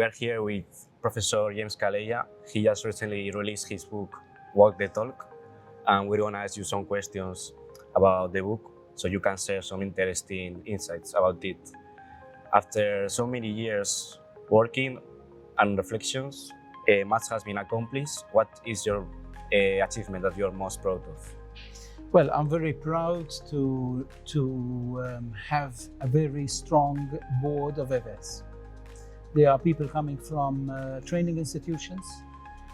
We are here with Professor James Calleja. He just recently released his book, Walk the Talk, and we're going to ask you some questions about the book so you can share some interesting insights about it. After so many years working and reflections, much has been accomplished. What is your achievement that you're most proud of? Well, I'm very proud to have a very strong board of EVETs. They are people coming from training institutions,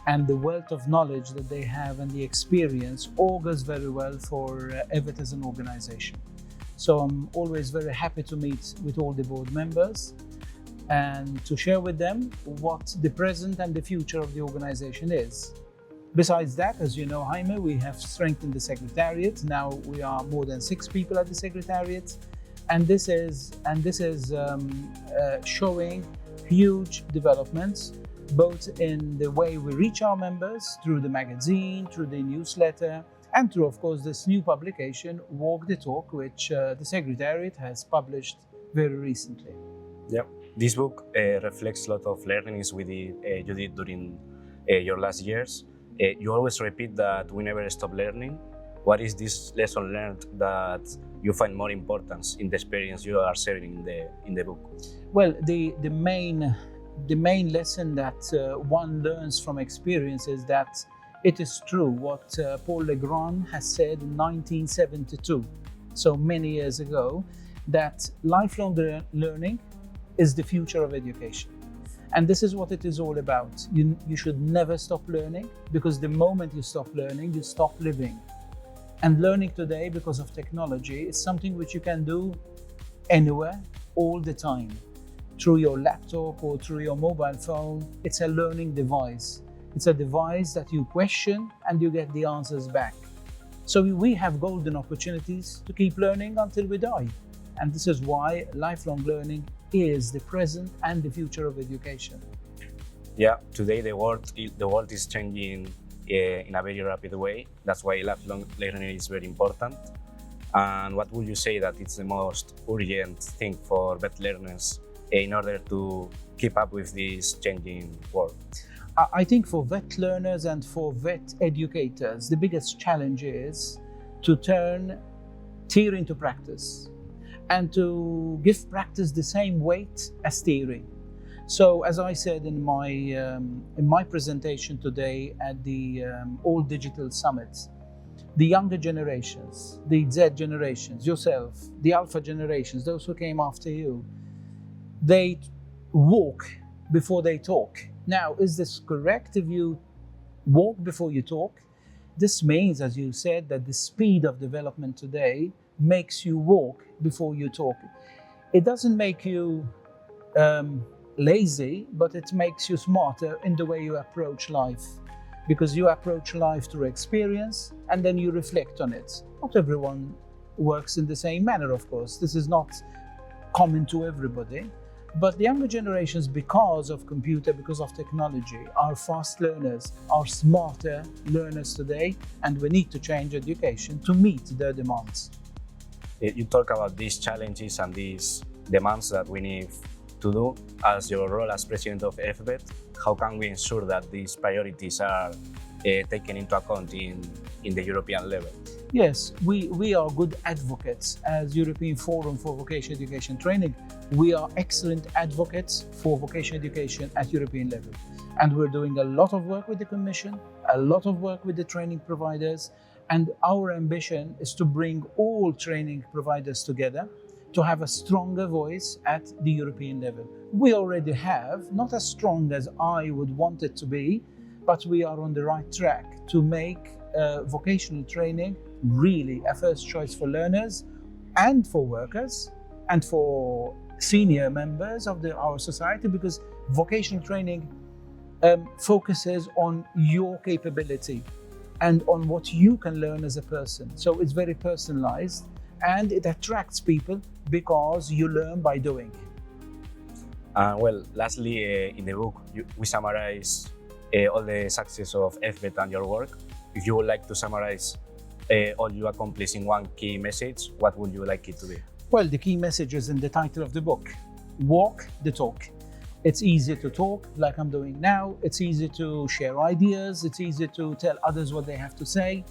and the wealth of knowledge that they have and the experience augurs very well for EVET as an organization. So I'm always very happy to meet with all the board members and to share with them what the present and the future of the organization is. Besides that, as you know, Jaime, we have strengthened the Secretariat. Now we are more than 6 people at the Secretariat, and this is showing huge developments, both in the way we reach our members through the magazine, through the newsletter, and through, of course, this new publication, Walk the Talk, which the Secretariat has published very recently. Yeah, this book reflects a lot of learnings you did during your last years. You always repeat that we never stop learning. What is this lesson learned that you find more importance in the experience you are sharing in the book? Well, the main lesson that one learns from experience is that it is true what Paul Legrand has said in 1972, so many years ago, that lifelong learning is the future of education. And this is what it is all about. You should never stop learning, because the moment you stop learning, you stop living. And learning today, because of technology, is something which you can do anywhere, all the time. Through your laptop or through your mobile phone, it's a learning device. It's a device that you question and you get the answers back. So we have golden opportunities to keep learning until we die. And this is why lifelong learning is the present and the future of education. Yeah, today the world is changing in a very rapid way. That's why lifelong learning is very important. And what would you say that it's the most urgent thing for vet learners in order to keep up with this changing world? I think for vet learners and for vet educators, the biggest challenge is to turn theory into practice, and to give practice the same weight as theory. So, as I said in my presentation today at the All Digital Summit, the younger generations, the Z generations, yourself, the Alpha generations, those who came after you, they walk before they talk. Now, is this correct if you walk before you talk? This means, as you said, that the speed of development today makes you walk before you talk. It doesn't make you lazy, but it makes you smarter in the way you approach life, because you approach life through experience and then you reflect on it. Not everyone works in the same manner, of course. This is not common to everybody, but the younger generations, because of computer, because of technology, are fast learners, are smarter learners today, and we need to change education to meet their demands. You talk about these challenges and these demands that we need to do. As your role as president of FVET, how can we ensure that these priorities are taken into account in the European level? Yes, we are good advocates as European Forum for Vocational Education Training. We are excellent advocates for vocational education at European level. And we're doing a lot of work with the Commission, a lot of work with the training providers, and our ambition is to bring all training providers together to have a stronger voice at the European level. We already have, not as strong as I would want it to be, but we are on the right track to make vocational training really a first choice for learners and for workers and for senior members of our society, because vocational training focuses on your capability and on what you can learn as a person. So it's very personalized and it attracts people because you learn by doing. Well, lastly, in the book, we summarize all the success of FVET and your work. If you would like to summarize all you accomplished in one key message, what would you like it to be? Well, the key message is in the title of the book: walk the talk. It's easy to talk like I'm doing now. It's easy to share ideas. It's easy to tell others what they have to say.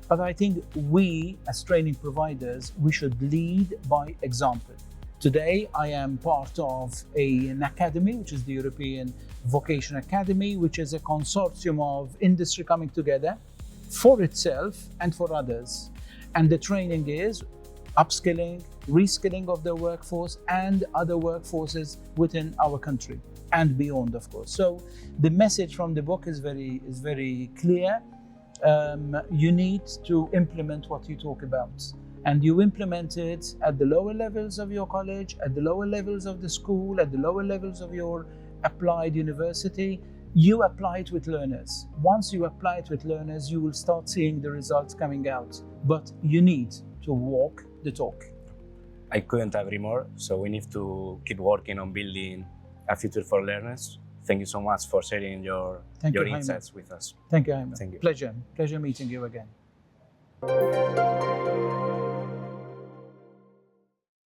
But I think we, as training providers, we should lead by example. Today, I am part of an academy, which is the European Vocation Academy, which is a consortium of industry coming together for itself and for others. And the training is upskilling, reskilling of the workforce and other workforces within our country and beyond, of course. So the message from the book is very clear. You need to implement what you talk about, and you implement it at the lower levels of your college, at the lower levels of the school, at the lower levels of your applied university. You apply it with learners. Once you apply it with learners, you will start seeing the results coming out. But you need to walk the talk. I couldn't agree more. So we need to keep working on building a future for learners. Thank you so much for sharing your Thank you, insights with us. Thank you, Jaime. Thank you. Pleasure meeting you again.